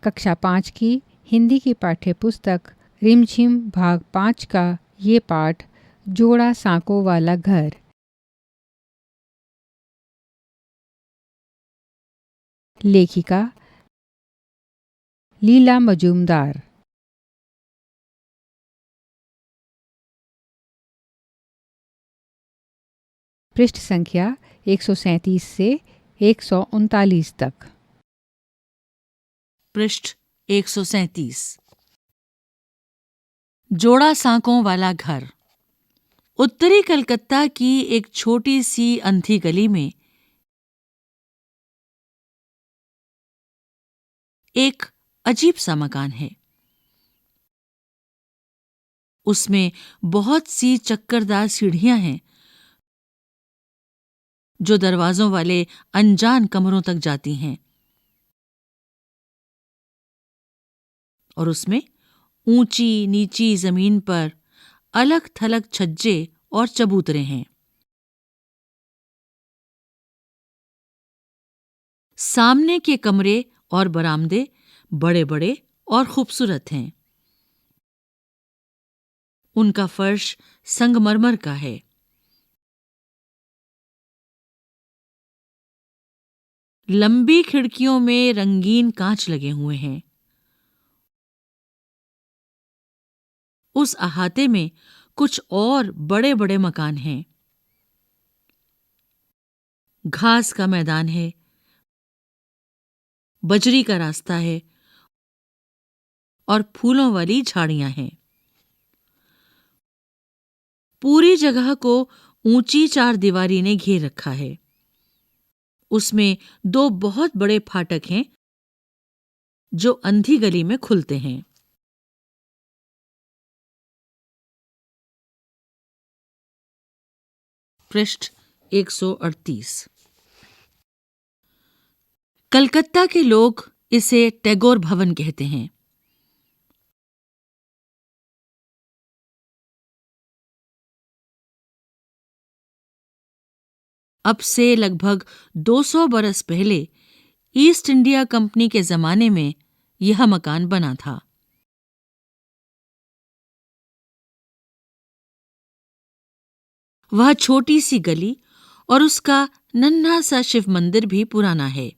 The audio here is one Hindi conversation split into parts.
कक्षा 5 की हिंदी की पाठ्य पुस्तक रिमझिम भाग 5 का ये पाठ जोड़ा सांकों वाला घर। लेखिका लीला मजूमदार। पृष्ठ संख्या 137 से 139 तक। पृष्ठ 137। जोड़ा सांकों वाला घर। उत्तरी कलकत्ता की एक छोटी सी अंधी गली में एक अजीब सा मकान है। उसमें बहुत सी चक्करदार सीढ़ियां हैं जो दरवाजों वाले अनजान कमरों तक जाती हैं, और उसमें ऊंची नीची जमीन पर अलग थलग छज्जे और चबूतरे हैं। सामने के कमरे और बरामदे बड़े बड़े और खूबसूरत हैं। उनका फर्श संगमरमर का है। लंबी खिड़कियों में रंगीन कांच लगे हुए हैं। उस अहाते में कुछ और बड़े बड़े मकान हैं। घास का मैदान है, बजरी का रास्ता है और फूलों वाली झाड़ियां हैं। पूरी जगह को ऊंची चारदीवारी ने घेर रखा है। उसमें दो बहुत बड़े फाटक हैं जो अंधी गली में खुलते हैं। पृष्ठ 138। कलकत्ता के लोग इसे टैगोर भवन कहते हैं। अब से लगभग 200 बरस पहले ईस्ट इंडिया कंपनी के जमाने में यह मकान बना था। वह छोटी सी गली और उसका नन्हा सा शिव मंदिर भी पुराना है।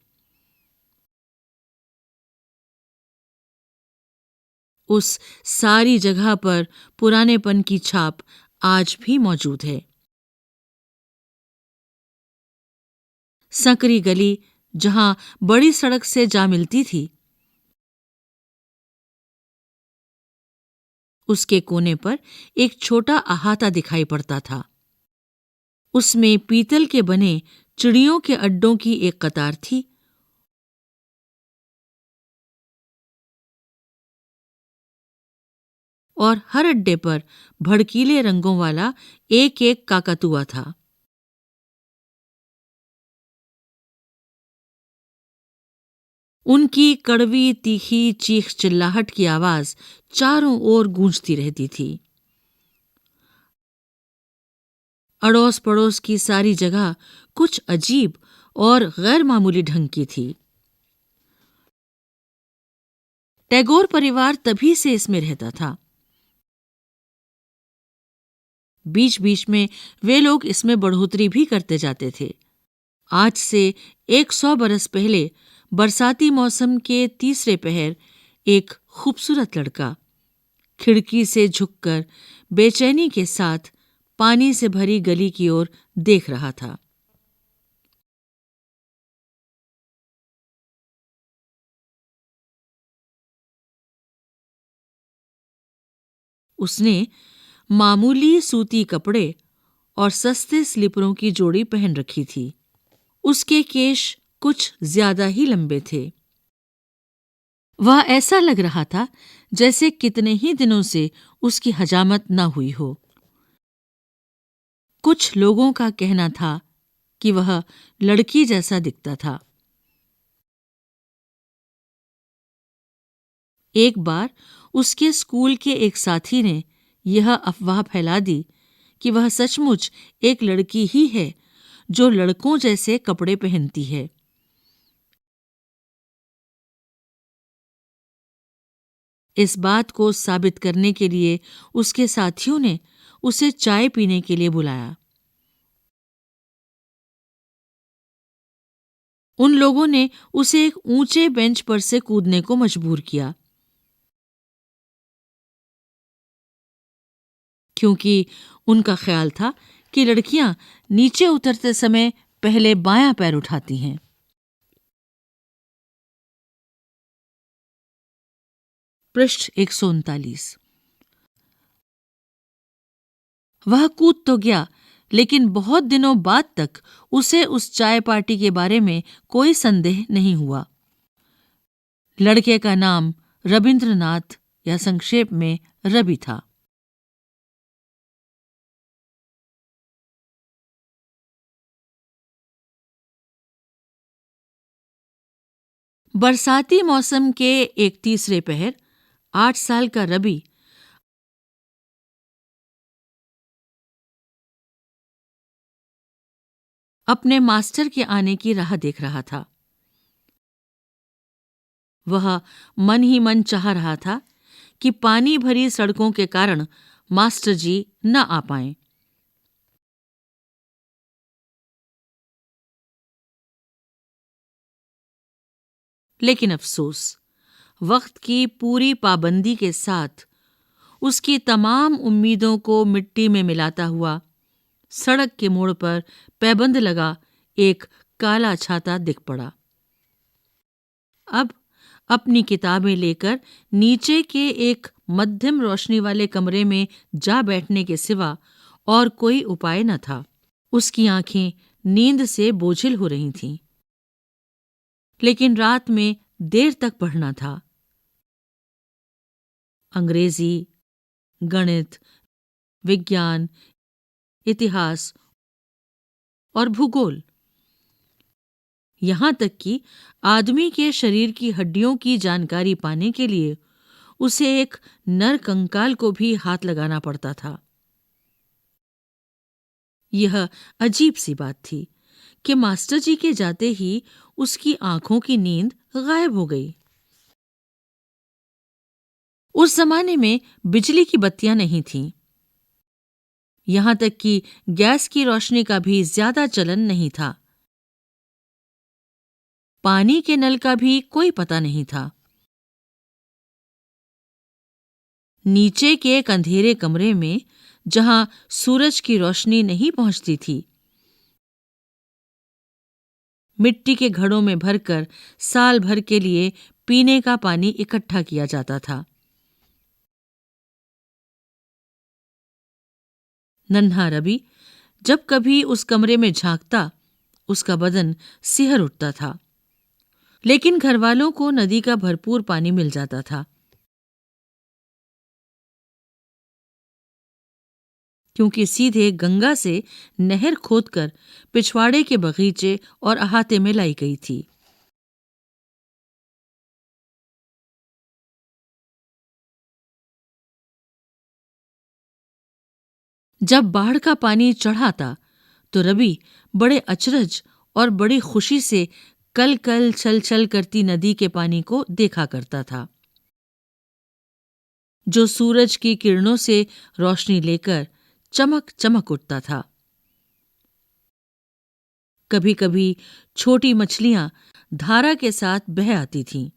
उस सारी जगह पर पुरानेपन की छाप आज भी मौजूद है। संकरी गली जहां बड़ी सड़क से जा मिलती थी, उसके कोने पर एक छोटा अहाता दिखाई पड़ता था। उसमें पीतल के बने चिड़ियों के अड्डों की एक कतार थी। और हर अड्डे पर भड़कीले रंगों वाला एक एक काकातुआ था। उनकी कड़वी तीखी चीख चिल्लाहट की आवाज चारों ओर गूंजती रहती थी। अड़ोस पड़ोस की सारी जगह कुछ अजीब और गैर मामूली ढंग की थी। टैगोर परिवार तभी से इसमें रहता था। बीच बीच में वे लोग इसमें बढ़ोतरी भी करते जाते थे। आज से 100 बरस पहले बरसाती मौसम के तीसरे पहर एक खूबसूरत लड़का खिड़की से झुककर बेचैनी के साथ पानी से भरी गली की ओर देख रहा था। उसने मामूली सूती कपड़े और सस्ते स्लीपरों की जोड़ी पहन रखी थी। उसके केश कुछ ज्यादा ही लंबे थे। वह ऐसा लग रहा था जैसे कितने ही दिनों से उसकी हजामत न हुई हो। कुछ लोगों का कहना था कि वह लड़की जैसा दिखता था। एक बार उसके स्कूल के एक साथी ने यह अफवाह फैला दी कि वह सचमुच एक लड़की ही है जो लड़कों जैसे कपड़े पहनती है। इस बात को साबित करने के लिए उसके साथियों ने उसे चाय पीने के लिए बुलाया। उन लोगों ने उसे एक ऊंचे बेंच पर से कूदने को मजबूर किया, क्योंकि उनका ख्याल था कि लड़कियां नीचे उतरते समय पहले बायां पैर उठाती हैं। पृष्ठ 139। वह कूद तो गया, लेकिन बहुत दिनों बाद तक उसे उस चाय पार्टी के बारे में कोई संदेह नहीं हुआ। लड़के का नाम रविंद्रनाथ या संक्षेप में रवि था। बरसाती मौसम के एक तीसरे पहर 8 साल का रवि अपने मास्टर के आने की राह देख रहा था। वह मन ही मन चाह रहा था कि पानी भरी सड़कों के कारण मास्टर जी न आ पाएं। लेकिन अफसोस, वक्त की पूरी पाबंदी के साथ उसकी तमाम उम्मीदों को मिट्टी में मिलाता हुआ सड़क के मोड़ पर पैबंद लगा एक काला छाता दिख पड़ा। अब अपनी किताबें लेकर नीचे के एक मध्यम रोशनी वाले कमरे में जा बैठने के सिवा और कोई उपाय न था। उसकी आंखें नींद से बोझिल हो रही थीं, लेकिन रात में देर तक पढ़ना था। अंग्रेजी, गणित, विज्ञान, इतिहास और भूगोल, यहां तक कि आदमी के शरीर की हड्डियों की जानकारी पाने के लिए उसे एक नर कंकाल को भी हाथ लगाना पड़ता था। यह अजीब सी बात थी कि मास्टर जी के जाते ही उसकी आंखों की नींद गायब हो गई। उस जमाने में बिजली की बत्तियां नहीं थीं। यहां तक कि गैस की रोशनी का भी ज्यादा चलन नहीं था। पानी के नल का भी कोई पता नहीं था। नीचे के एक अंधेरे कमरे में, जहां सूरज की रोशनी नहीं पहुंचती थी, मिट्टी के घड़ों में भरकर साल भर के लिए पीने का पानी इकट्ठा किया जाता था। नन्हा रवि जब कभी उस कमरे में झांकता, उसका बदन सिहर उठता था। लेकिन घरवालों को नदी का भरपूर पानी मिल जाता था, क्योंकि सीधे गंगा से नहर खोदकर पिछवाड़े के बगीचे और अहाते में लाई गई थी। जब बाढ़ का पानी चढ़ाता तो रवि बड़े अचरज और बड़ी खुशी से कल कल छल छल करती नदी के पानी को देखा करता था, जो सूरज की किरणों से रोशनी लेकर चमक चमक उठता था। कभी कभी छोटी मछलियां धारा के साथ बह आती थीं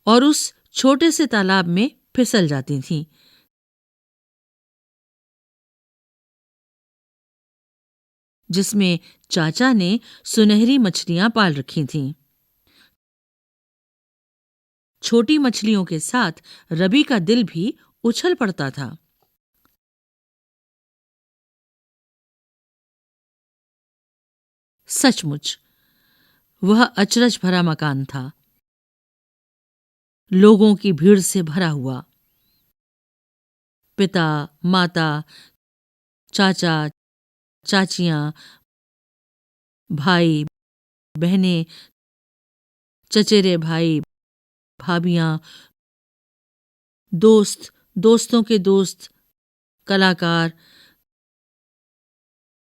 और उस छोटे से तालाब में फिसल जाती थीं, जिसमें चाचा ने सुनहरी मछलियां पाल रखी थीं। छोटी मछलियों के साथ रवि का दिल भी उछल पड़ता था। सचमुच वह अचरज भरा मकान था, लोगों की भीड़ से भरा हुआ। पिता, माता, चाचा, चाचियां, भाई, बहनें, चचेरे भाई, भाभियां, दोस्त, दोस्तों के दोस्त, कलाकार,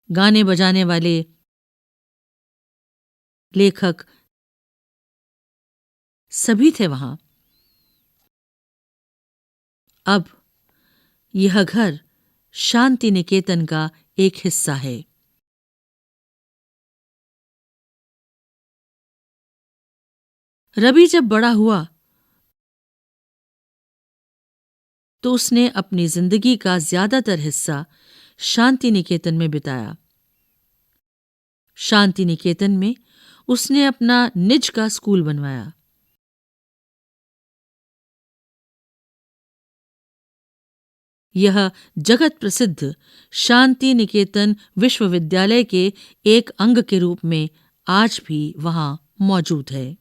गाने बजाने वाले, लेखक, सभी थे वहां। अब यह घर शांति निकेतन का एक हिस्सा है। रवि जब बड़ा हुआ तो उसने अपनी जिंदगी का ज्यादातर हिस्सा शांति निकेतन में बिताया। शांति निकेतन में उसने अपना निज का स्कूल बनवाया। यह जगत प्रसिद्ध शांति निकेतन विश्वविद्यालय के एक अंग के रूप में आज भी वहां मौजूद है।